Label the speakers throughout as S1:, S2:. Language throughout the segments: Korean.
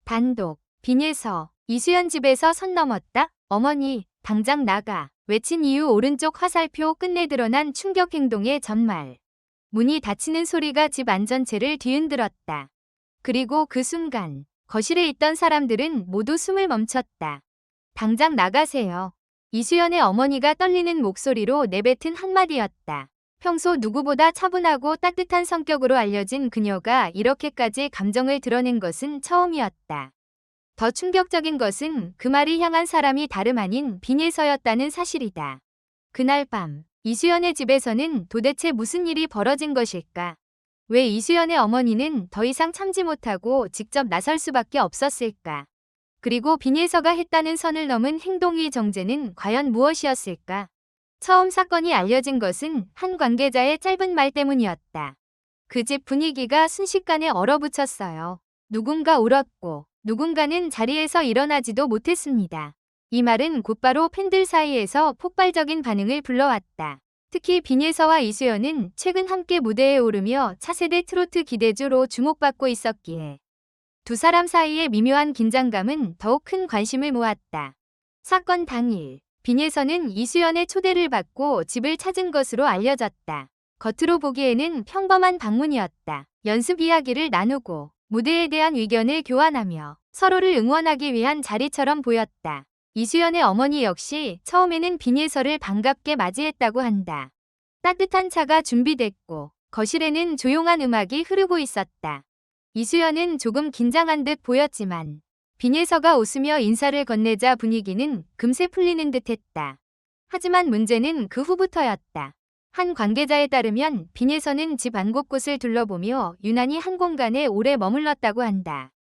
S1: 단독, 빈예서, 이수연 집에서 선 넘었다. 어머니, 당장 나가. 외친 이후 오른쪽 화살표 끝내 드러난 충격 행동의 전말. 문이 닫히는 소리가 집 안전체를 뒤흔들었다. 그리고 그 순간 거실에 있던 사람들은 모두 숨을 멈췄다. 당장 나가세요. 이수연의 어머니가 떨리는 목소리로 내뱉은 한마디였다. 평소 누구보다 차분하고 따뜻한 성격으로 알려진 그녀가 이렇게까지 감정을 드러낸 것은 처음이었다. 더 충격적인 것은 그 말이 향한 사람이 다름 아닌 빈예서였다는 사실이다. 그날 밤, 이수연의 집에서는 도대체 무슨 일이 벌어진 것일까? 왜 이수연의 어머니는 더 이상 참지 못하고 직접 나설 수밖에 없었을까? 그리고 빈예서가 했다는 선을 넘은 행동의 정체는 과연 무엇이었을까? 처음 사건이 알려진 것은 한 관계자의 짧은 말 때문이었다. 그 집 분위기가 순식간에 얼어붙었어요. 누군가 울었고 누군가는 자리에서 일어나지도 못했습니다. 이 말은 곧바로 팬들 사이에서 폭발적인 반응을 불러왔다. 특히 빈예서와 이수연은 최근 함께 무대에 오르며 차세대 트로트 기대주로 주목받고 있었기에 두 사람 사이의 미묘한 긴장감은 더욱 큰 관심을 모았다. 사건 당일, 빈예서는 이수연의 초대를 받고 집을 찾은 것으로 알려졌다. 겉으로 보기에는 평범한 방문이었다. 연습 이야기를 나누고 무대에 대한 의견을 교환하며 서로를 응원하기 위한 자리처럼 보였다. 이수연의 어머니 역시 처음에는 빈예서를 반갑게 맞이했다고 한다. 따뜻한 차가 준비됐고 거실에는 조용한 음악이 흐르고 있었다. 이수연은 조금 긴장한 듯 보였지만 빈예서가 웃으며 인사를 건네자 분위기는 금세 풀리는 듯했다. 하지만 문제는 그 후부터였다. 한 관계자에 따르면 빈예서는 집 안 곳곳을 둘러보며 유난히 한 공간에 오래 머물렀다고 한다.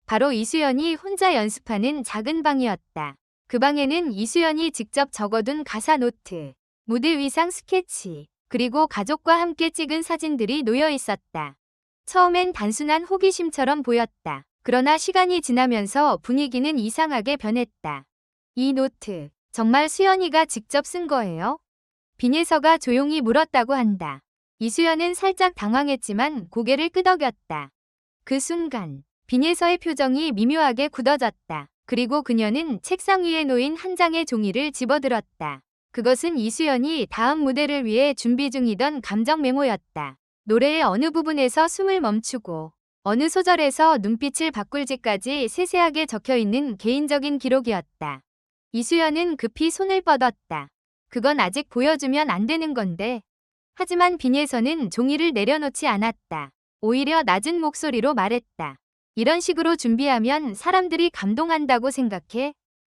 S1: 바로 이수연이 혼자 연습하는 작은 방이었다. 그 방에는 이수연이 직접 적어둔 가사 노트, 무대 의상 스케치, 그리고 가족과 함께 찍은 사진들이 놓여 있었다. 처음엔 단순한 호기심처럼 보였다. 그러나 시간이 지나면서 분위기는 이상하게 변했다. 이 노트, 정말 수연이가 직접 쓴 거예요? 빈예서가 조용히 물었다고 한다. 이수연은 살짝 당황했지만 고개를 끄덕였다. 그 순간 빈예서의 표정이 미묘하게 굳어졌다. 그리고 그녀는 책상 위에 놓인 한 장의 종이를 집어들었다. 그것은 이수연이 다음 무대를 위해 준비 중이던 감정 메모였다. 노래의 어느 부분에서 숨을 멈추고 어느 소절에서 눈빛을 바꿀지까지 세세하게 적혀있는 개인적인 기록이었다. 이수연은 급히 손을 뻗었다. 그건 아직 보여주면 안 되는 건데. 하지만 빈예서는 종이를 내려놓지 않았다. 오히려 낮은 목소리로 말했다. 이런 식으로 준비하면 사람들이 감동한다고 생각해?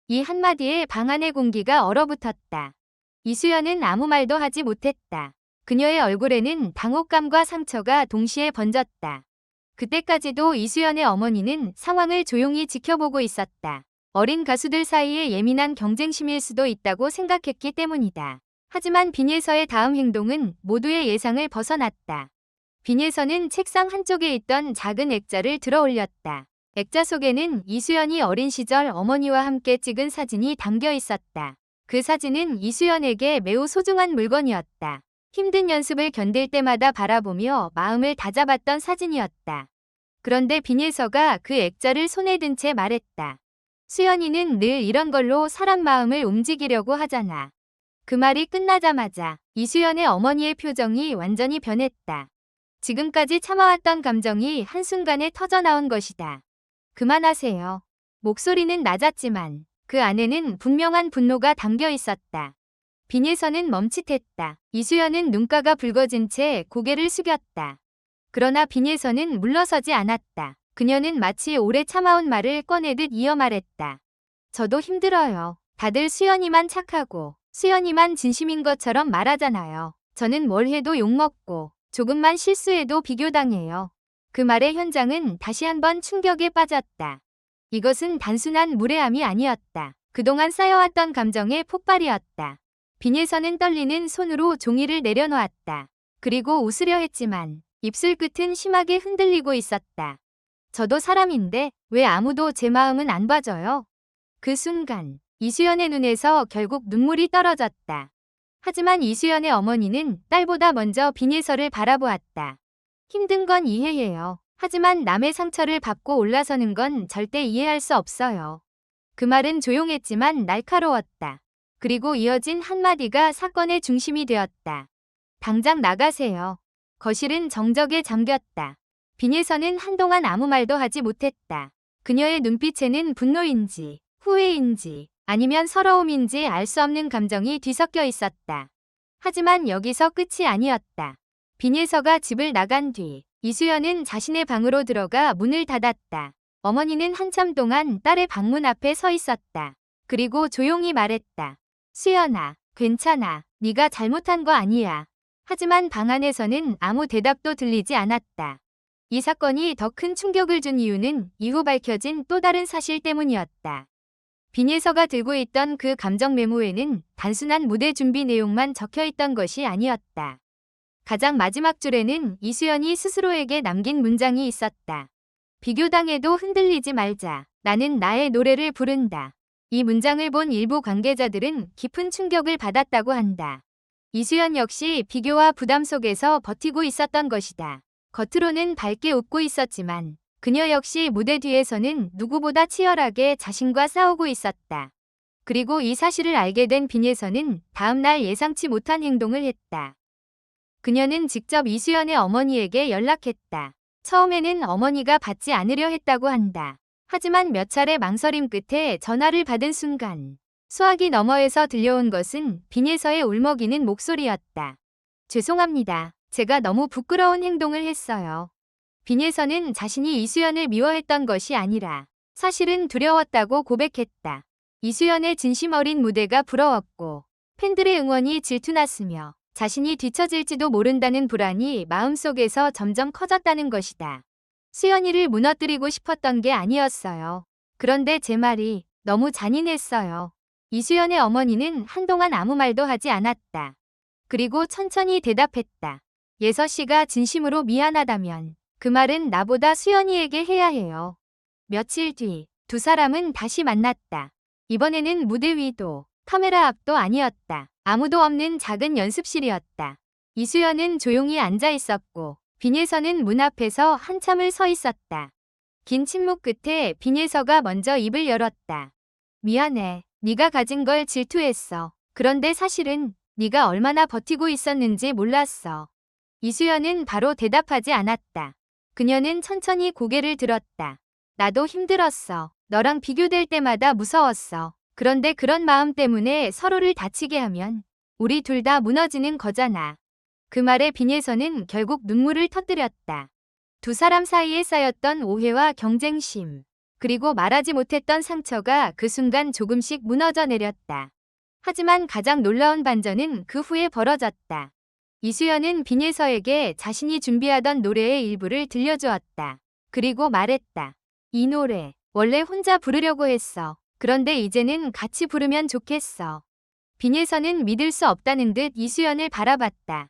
S1: 이 한마디에 방 안의 공기가 얼어붙었다. 이수연은 아무 말도 하지 못했다. 그녀의 얼굴에는 당혹감과 상처가 동시에 번졌다. 그때까지도 이수연의 어머니는 상황을 조용히 지켜보고 있었다. 어린 가수들 사이의 예민한 경쟁심일 수도 있다고 생각했기 때문이다. 하지만 빈예서의 다음 행동은 모두의 예상을 벗어났다. 빈예서는 책상 한쪽에 있던 작은 액자를 들어 올렸다. 액자 속에는 이수연이 어린 시절 어머니와 함께 찍은 사진이 담겨 있었다. 그 사진은 이수연에게 매우 소중한 물건이었다. 힘든 연습을 견딜 때마다 바라보며 마음을 다잡았던 사진이었다. 그런데 빈예서가 그 액자를 손에 든 채 말했다. 수연이는 늘 이런 걸로 사람 마음을 움직이려고 하잖아. 그 말이 끝나자마자 이수연의 어머니의 표정이 완전히 변했다. 지금까지 참아왔던 감정이 한순간에 터져나온 것이다. 그만하세요. 목소리는 낮았지만 그 안에는 분명한 분노가 담겨 있었다. 빈예서는 멈칫했다. 이수연은 눈가가 붉어진 채 고개를 숙였다. 그러나 빈예서는 물러서지 않았다. 그녀는 마치 오래 참아온 말을 꺼내듯 이어 말했다. 저도 힘들어요. 다들 수연이만 착하고 수연이만 진심인 것처럼 말하잖아요. 저는 뭘 해도 욕먹고 조금만 실수해도 비교당해요. 그 말의 현장은 다시 한번 충격에 빠졌다. 이것은 단순한 무례함이 아니었다. 그동안 쌓여왔던 감정의 폭발이었다. 빈예서는 떨리는 손으로 종이를 내려놓았다. 그리고 웃으려 했지만 입술 끝은 심하게 흔들리고 있었다. 저도 사람인데 왜 아무도 제 마음은 안 봐줘요? 그 순간 이수연의 눈에서 결국 눈물이 떨어졌다. 하지만 이수연의 어머니는 딸보다 먼저 빈예서를 바라보았다. 힘든 건 이해해요. 하지만 남의 상처를 밟고 올라서는 건 절대 이해할 수 없어요. 그 말은 조용했지만 날카로웠다. 그리고 이어진 한마디가 사건의 중심이 되었다. 당장 나가세요. 거실은 정적에 잠겼다. 빈예선은 한동안 아무 말도 하지 못했다. 그녀의 눈빛에는 분노인지 후회인지 아니면 서러움인지 알 수 없는 감정이 뒤섞여 있었다. 하지만 여기서 끝이 아니었다. 빈예서가 집을 나간 뒤 이수연은 자신의 방으로 들어가 문을 닫았다. 어머니는 한참 동안 딸의 방문 앞에 서 있었다. 그리고 조용히 말했다. 수연아, 괜찮아. 네가 잘못한 거 아니야. 하지만 방 안에서는 아무 대답도 들리지 않았다. 이 사건이 더 큰 충격을 준 이유는 이후 밝혀진 또 다른 사실 때문이었다. 빈예서가 들고 있던 그 감정 메모에는 단순한 무대 준비 내용만 적혀 있던 것이 아니었다. 가장 마지막 줄에는 이수연이 스스로에게 남긴 문장이 있었다. 비교당해도 흔들리지 말자. 나는 나의 노래를 부른다. 이 문장을 본 일부 관계자들은 깊은 충격을 받았다고 한다. 이수연 역시 비교와 부담 속에서 버티고 있었던 것이다. 겉으로는 밝게 웃고 있었지만 그녀 역시 무대 뒤에서는 누구보다 치열하게 자신과 싸우고 있었다. 그리고 이 사실을 알게 된 빈예서는 다음날 예상치 못한 행동을 했다. 그녀는 직접 이수연의 어머니에게 연락했다. 처음에는 어머니가 받지 않으려 했다고 한다. 하지만 몇 차례 망설임 끝에 전화를 받은 순간 수화기 너머에서 들려온 것은 빈예서의 울먹이는 목소리였다. 죄송합니다. 제가 너무 부끄러운 행동을 했어요. 빈예서는 자신이 이수연을 미워했던 것이 아니라 사실은 두려웠다고 고백했다. 이수연의 진심 어린 무대가 부러웠고 팬들의 응원이 질투났으며 자신이 뒤처질지도 모른다는 불안이 마음속에서 점점 커졌다는 것이다. 수연이를 무너뜨리고 싶었던 게 아니었어요. 그런데 제 말이 너무 잔인했어요. 이수연의 어머니는 한동안 아무 말도 하지 않았다. 그리고 천천히 대답했다. 예서 씨가 진심으로 미안하다면 그 말은 나보다 수연이에게 해야 해요. 며칠 뒤 두 사람은 다시 만났다. 이번에는 무대 위도 카메라 앞도 아니었다. 아무도 없는 작은 연습실이었다. 이수연은 조용히 앉아 있었고 빈예서는 문 앞에서 한참을 서 있었다. 긴 침묵 끝에 빈예서가 먼저 입을 열었다. 미안해. 네가 가진 걸 질투했어. 그런데 사실은 네가 얼마나 버티고 있었는지 몰랐어. 이수연은 바로 대답하지 않았다. 그녀는 천천히 고개를 들었다. 나도 힘들었어. 너랑 비교될 때마다 무서웠어. 그런데 그런 마음 때문에 서로를 다치게 하면 우리 둘 다 무너지는 거잖아. 그 말에 빈예서는 결국 눈물을 터뜨렸다. 두 사람 사이에 쌓였던 오해와 경쟁심, 그리고 말하지 못했던 상처가 그 순간 조금씩 무너져 내렸다. 하지만 가장 놀라운 반전은 그 후에 벌어졌다. 이수연은 빈예서에게 자신이 준비하던 노래의 일부를 들려주었다. 그리고 말했다. 이 노래 원래 혼자 부르려고 했어. 그런데 이제는 같이 부르면 좋겠어. 빈예서는 믿을 수 없다는 듯 이수연을 바라봤다.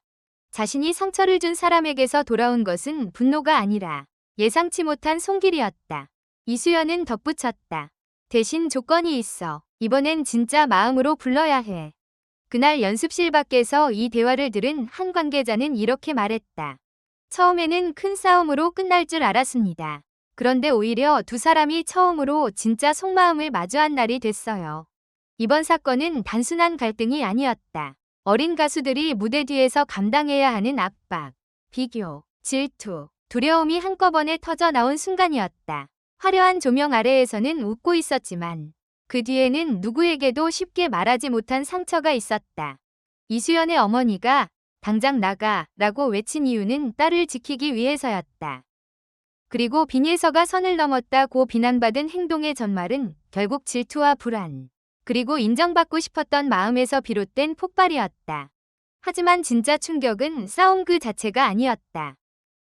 S1: 자신이 상처를 준 사람에게서 돌아온 것은 분노가 아니라 예상치 못한 손길이었다. 이수연은 덧붙였다. 대신 조건이 있어. 이번엔 진짜 마음으로 불러야 해. 그날 연습실 밖에서 이 대화를 들은 한 관계자는 이렇게 말했다. 처음에는 큰 싸움으로 끝날 줄 알았습니다. 그런데 오히려 두 사람이 처음으로 진짜 속마음을 마주한 날이 됐어요. 이번 사건은 단순한 갈등이 아니었다. 어린 가수들이 무대 뒤에서 감당해야 하는 압박, 비교, 질투, 두려움이 한꺼번에 터져 나온 순간이었다. 화려한 조명 아래에서는 웃고 있었지만 그 뒤에는 누구에게도 쉽게 말하지 못한 상처가 있었다. 이수연의 어머니가 당장 나가 라고 외친 이유는 딸을 지키기 위해서였다. 그리고 빈예서가 선을 넘었다고 비난받은 행동의 전말은 결국 질투와 불안, 그리고 인정받고 싶었던 마음에서 비롯된 폭발이었다. 하지만 진짜 충격은 싸움 그 자체가 아니었다.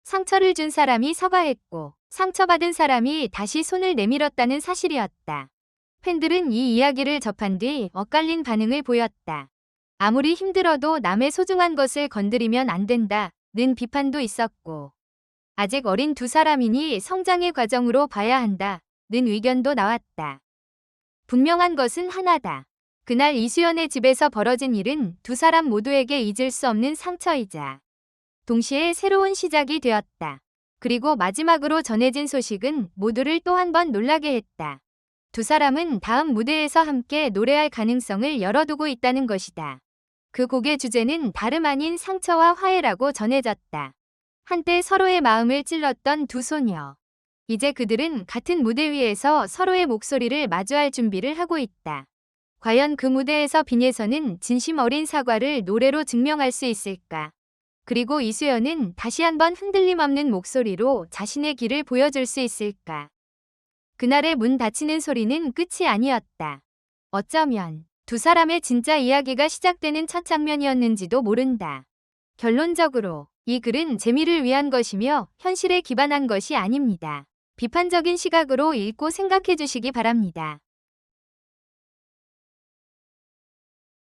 S1: 상처를 준 사람이 사과했고 상처받은 사람이 다시 손을 내밀었다는 사실이었다. 팬들은 이 이야기를 접한 뒤 엇갈린 반응을 보였다. 아무리 힘들어도 남의 소중한 것을 건드리면 안 된다는 비판도 있었고 아직 어린 두 사람이니 성장의 과정으로 봐야 한다는 의견도 나왔다. 분명한 것은 하나다. 그날 이수연의 집에서 벌어진 일은 두 사람 모두에게 잊을 수 없는 상처이자 동시에 새로운 시작이 되었다. 그리고 마지막으로 전해진 소식은 모두를 또 한 번 놀라게 했다. 두 사람은 다음 무대에서 함께 노래할 가능성을 열어두고 있다는 것이다. 그 곡의 주제는 다름 아닌 상처와 화해라고 전해졌다. 한때 서로의 마음을 찔렀던 두 소녀. 이제 그들은 같은 무대 위에서 서로의 목소리를 마주할 준비를 하고 있다. 과연 그 무대에서 빈예선은 진심 어린 사과를 노래로 증명할 수 있을까? 그리고 이수연은 다시 한번 흔들림 없는 목소리로 자신의 길을 보여줄 수 있을까? 그날의 문 닫히는 소리는 끝이 아니었다. 어쩌면 두 사람의 진짜 이야기가 시작되는 첫 장면이었는지도 모른다. 결론적으로 이 글은 재미를 위한 것이며 현실에 기반한 것이 아닙니다. 비판적인 시각으로 읽고 생각해 주시기 바랍니다.